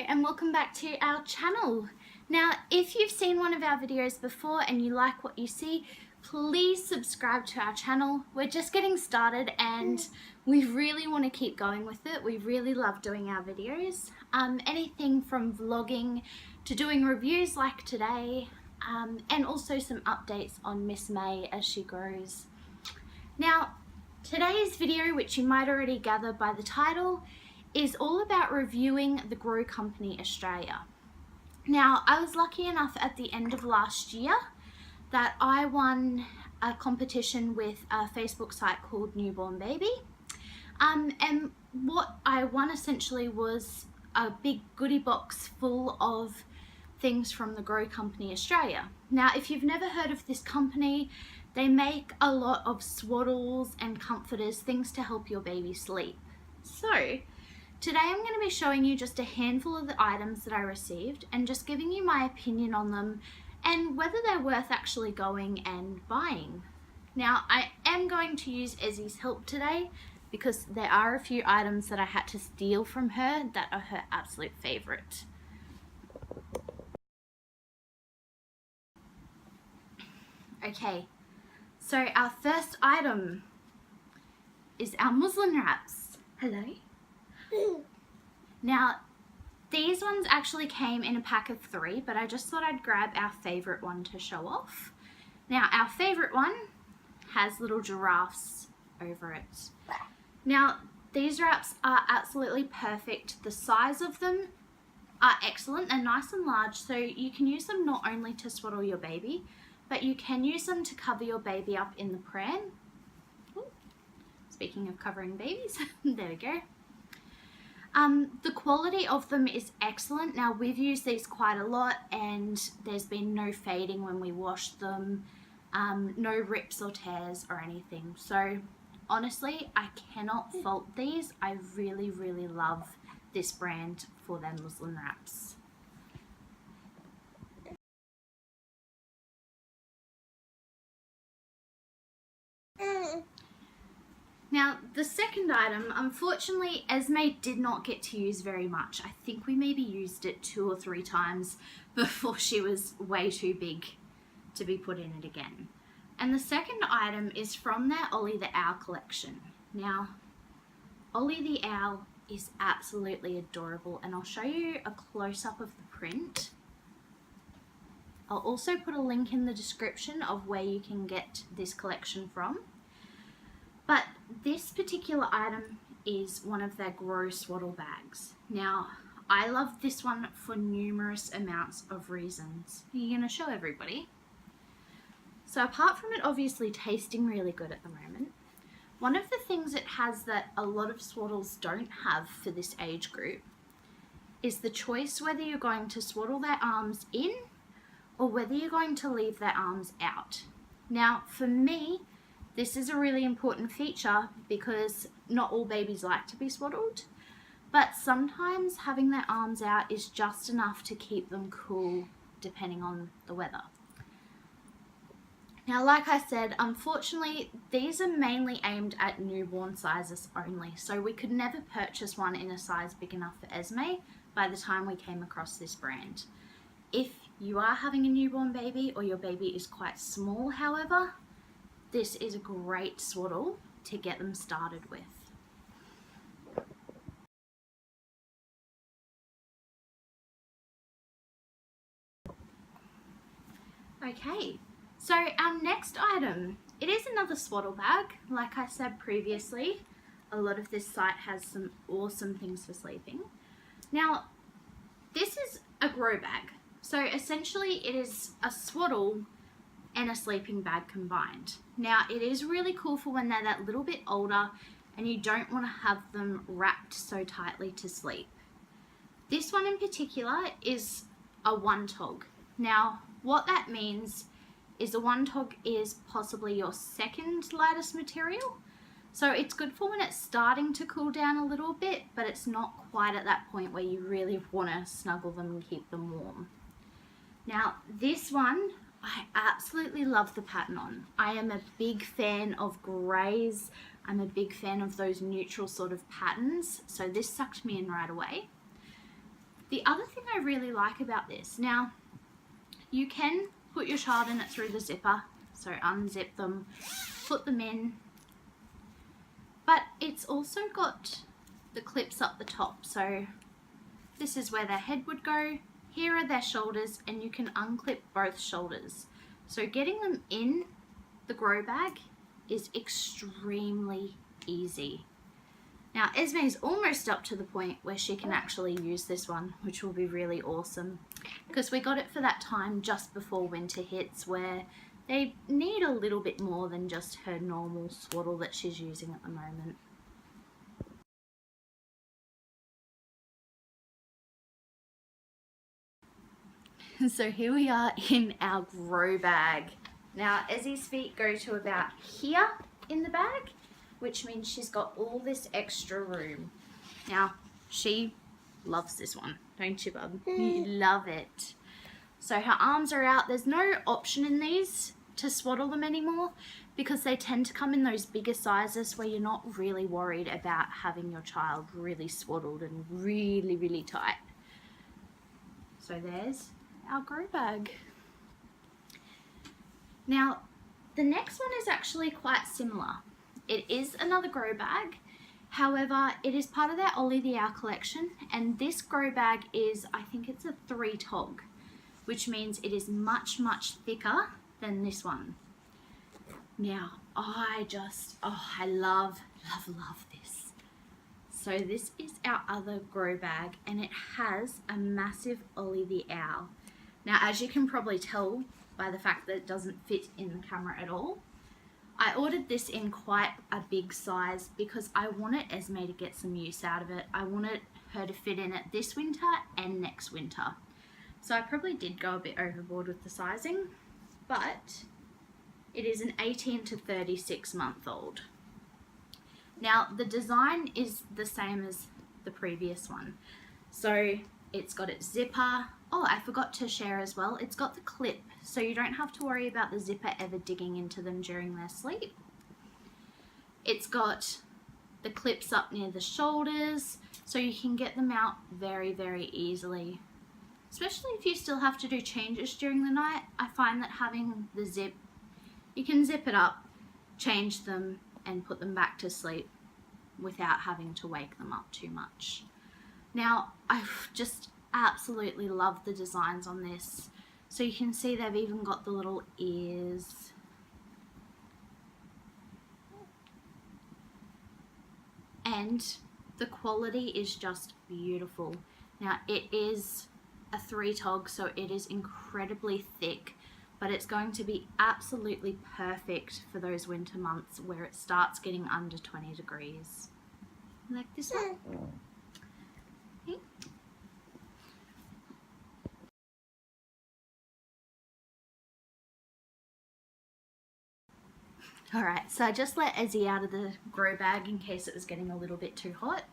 and welcome back to our channel. Now, if you've seen one of our videos before and you like what you see, please subscribe to our channel. We're just getting started and we really want to keep going with it. We really love doing our videos. Anything from vlogging to doing reviews like today, and also some updates on Miss May as she grows. Now, today's video, which you might already gather by the title, is all about reviewing the Gro Company Australia. Now, I was lucky enough at the end of last year that I won a competition with a Facebook site called Newborn Baby. And what I won essentially was a big goodie box full of things from the Gro Company Australia. Now, if you've never heard of this company, they make a lot of swaddles and comforters, things to help your baby sleep. So, today I'm going to be showing you just a handful of the items that I received and just giving you my opinion on them and whether they're worth actually going and buying. Now, I am going to use Ezzy's help today because there are a few items that I had to steal from her that are her absolute favourite. Okay, so our first item is our muslin wraps. Hello. Now, these ones actually came in a pack of 3, but I just thought I'd grab our favourite one to show off. Now, our favourite one has little giraffes over it. Now, these wraps are absolutely perfect. The size of them are excellent. They're nice and large, so you can use them not only to swaddle your baby, but you can use them to cover your baby up in the pram. Ooh, speaking of covering babies, there we go. The quality of them is excellent. Now, we've used these quite a lot and there's been no fading when we wash them, no rips or tears or anything. So honestly, I cannot fault these. I really, really love this brand for their muslin wraps. Now, the second item, unfortunately, Esme did not get to use very much. I think we maybe used it 2 or 3 times before she was way too big to be put in it again. And the second item is from their Ollie the Owl collection. Now, Ollie the Owl is absolutely adorable, and I'll show you a close-up of the print. I'll also put a link in the description of where you can get this collection from. But this particular item is one of their Gro swaddle bags. Now, I love this one for numerous amounts of reasons. Are you going to show everybody? So apart from it obviously tasting really good at the moment, one of the things it has that a lot of swaddles don't have for this age group is the choice whether you're going to swaddle their arms in or whether you're going to leave their arms out. Now, for me, this is a really important feature because not all babies like to be swaddled, but sometimes having their arms out is just enough to keep them cool depending on the weather. Now, like I said, unfortunately, these are mainly aimed at newborn sizes only, so we could never purchase one in a size big enough for Esme by the time we came across this brand. If you are having a newborn baby or your baby is quite small, however, this is a great swaddle to get them started with. Okay, so our next item, it is another swaddle bag. Like I said previously, a lot of this site has some awesome things for sleeping. Now, this is a Gro bag. So essentially it is a swaddle and a sleeping bag combined. Now, it is really cool for when they're that little bit older and you don't want to have them wrapped so tightly to sleep. This one in particular is a 1-tog. Now, what that means is a 1-tog is possibly your second lightest material. So it's good for when it's starting to cool down a little bit, but it's not quite at that point where you really want to snuggle them and keep them warm. Now, this one, I absolutely love the pattern on. I am a big fan of greys. I'm a big fan of those neutral sort of patterns. So this sucked me in right away. The other thing I really like about this, now you can put your child in it through the zipper, so unzip them, put them in, but it's also got the clips up the top, so this is where their head would go, here are their shoulders, and you can unclip both shoulders. So getting them in the grow bag is extremely easy. Now Esme's almost up to the point where she can actually use this one, which will be really awesome, because we got it for that time just before winter hits where they need a little bit more than just her normal swaddle that she's using at the moment. So here we are in our grow bag. Now Essie's feet go to about here in the bag, which means she's got all this extra room. Now she loves this one, don't you, bub? You love it. So her arms are out. There's no option in these to swaddle them anymore because they tend to come in those bigger sizes where you're not really worried about having your child really swaddled and really, really tight. So there's our grow bag. Now the next one is actually quite similar. It is another grow bag, however it is part of their Ollie the Owl collection, and this grow bag is, I think it's a 3-tog, which means it is much thicker than this one. Now I love this. So this is our other grow bag, and it has a massive Ollie the Owl. Now, as you can probably tell by the fact that it doesn't fit in the camera at all, I ordered this in quite a big size because I wanted Esme to get some use out of it. I wanted her to fit in it this winter and next winter. So I probably did go a bit overboard with the sizing, but it is an 18 to 36 month old. Now the design is the same as the previous one. So it's got its zipper. Oh, I forgot to share as well, it's got the clip, so you don't have to worry about the zipper ever digging into them during their sleep. It's got the clips up near the shoulders, so you can get them out very easily. Especially if you still have to do changes during the night, I find that having the zip, you can zip it up, change them, and put them back to sleep without having to wake them up too much. Now, I've just absolutely love the designs on this. So you can see they've even got the little ears. And the quality is just beautiful. Now it is a 3-tog, so it is incredibly thick, but it's going to be absolutely perfect for those winter months where it starts getting under 20 degrees. Like this one. Okay. Alright, so I just let Ezzy out of the grow bag in case it was getting a little bit too hot.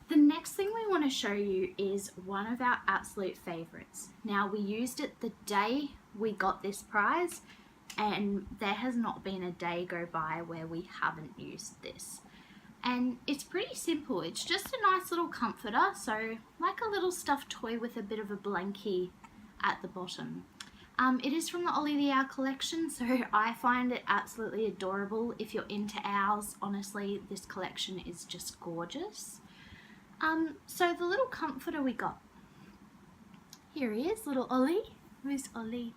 The next thing we want to show you is one of our absolute favourites. Now, we used it the day we got this prize, and there has not been a day go by where we haven't used this. And it's pretty simple. It's just a nice little comforter, so like a little stuffed toy with a bit of a blankie at the bottom. It is from the Ollie the Owl collection, so I find it absolutely adorable. If you're into owls, honestly, this collection is just gorgeous. So the little comforter we got. Here he is, little Ollie. Where's Ollie?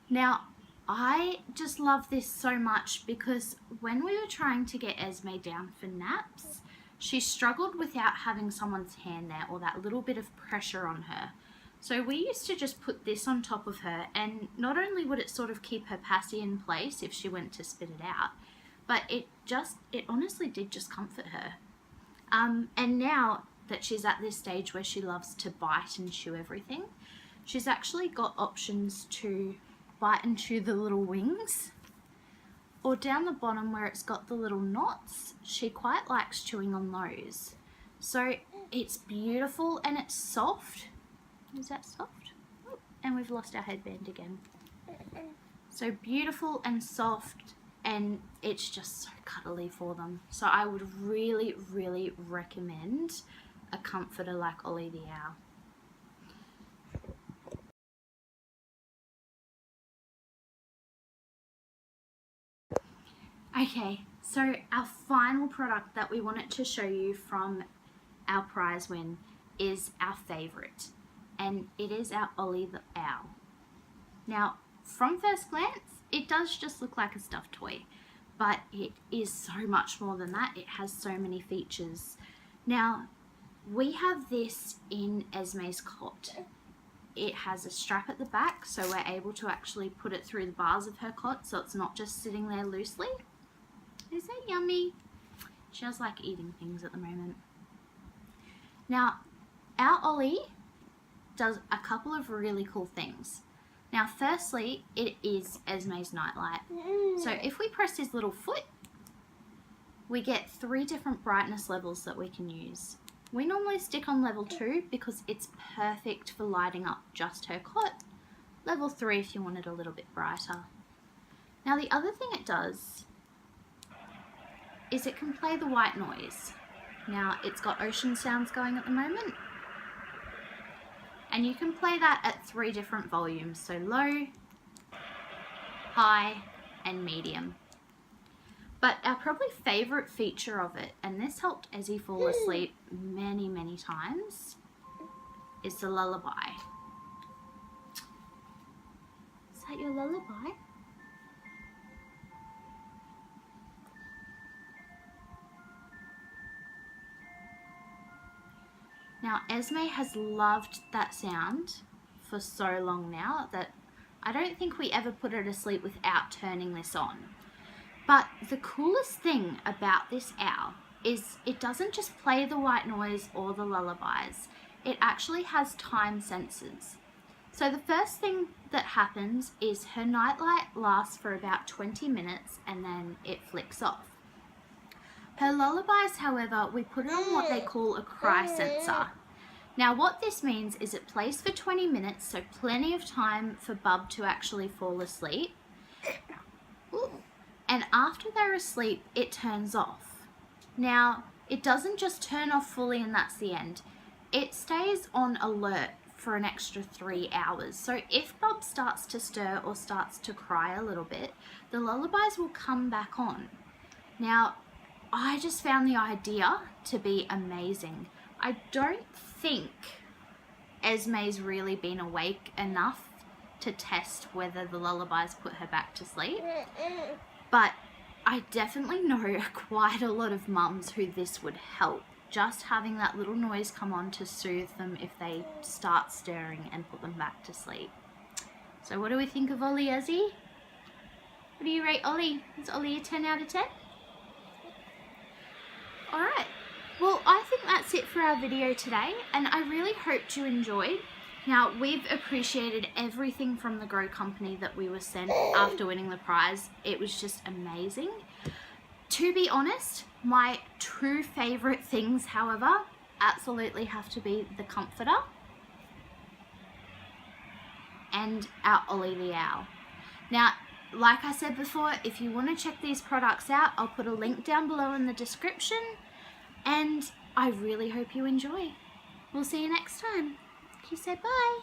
Now, I just love this so much because when we were trying to get Esme down for naps, she struggled without having someone's hand there or that little bit of pressure on her. So we used to just put this on top of her, and not only would it sort of keep her passy in place if she went to spit it out, but it honestly did just comfort her. And now that she's at this stage where she loves to bite and chew everything, she's actually got options to bite and chew the little wings, or down the bottom where it's got the little knots, she quite likes chewing on those. So it's beautiful and it's soft. Is that soft? Oh, and we've lost our headband again. So beautiful and soft, and it's just so cuddly for them. So I would really recommend a comforter like Ollie the Owl. Okay, so our final product that we wanted to show you from our prize win is our favourite, and it is our Ollie the Owl. Now, from first glance, it does just look like a stuffed toy, but it is so much more than that. It has so many features. Now, we have this in Esme's cot. It has a strap at the back, so we're able to actually put it through the bars of her cot, so it's not just sitting there loosely. Is that yummy? She does like eating things at the moment. Now, our Ollie does a couple of really cool things. Now, firstly, it is Esme's nightlight. So if we press his little foot, we get 3 different brightness levels that we can use. We normally stick on level 2 because it's perfect for lighting up just her cot. Level 3 if you want it a little bit brighter. Now, the other thing it does is it can play the white noise. Now, it's got ocean sounds going at the moment, and you can play that at 3 different volumes, so low, high, and medium. But our probably favourite feature of it, and this helped Ezzy fall asleep many, many times, is the lullaby. Is that your lullaby? Now, Esme has loved that sound for so long now that I don't think we ever put her to sleep without turning this on. But the coolest thing about this owl is it doesn't just play the white noise or the lullabies. It actually has time sensors. So the first thing that happens is her nightlight lasts for about 20 minutes and then it flicks off. Her lullabies, however, we put it on what they call a cry sensor. Now, what this means is it plays for 20 minutes, so plenty of time for Bub to actually fall asleep. And after they're asleep, it turns off. Now, it doesn't just turn off fully and that's the end. It stays on alert for an extra 3 hours. So if Bub starts to stir or starts to cry a little bit, the lullabies will come back on. Now, I just found the idea to be amazing. I don't think Esme's really been awake enough to test whether the lullabies put her back to sleep, but I definitely know quite a lot of mums who this would help. Just having that little noise come on to soothe them if they start stirring and put them back to sleep. So what do we think of Ollie, Ezzy? What do you rate Ollie? Is Ollie a 10 out of 10? Alright, well I think that's it for our video today, and I really hoped you enjoyed. Now, we've appreciated everything from the Gro Company that we were sent after winning the prize. It was just amazing. To be honest, my 2 favourite things, however, absolutely have to be the comforter and our Ollie the Owl. Now, like I said before, if you want to check these products out, I'll put a link down below in the description, and I really hope you enjoy. We'll see you next time. Can you say bye?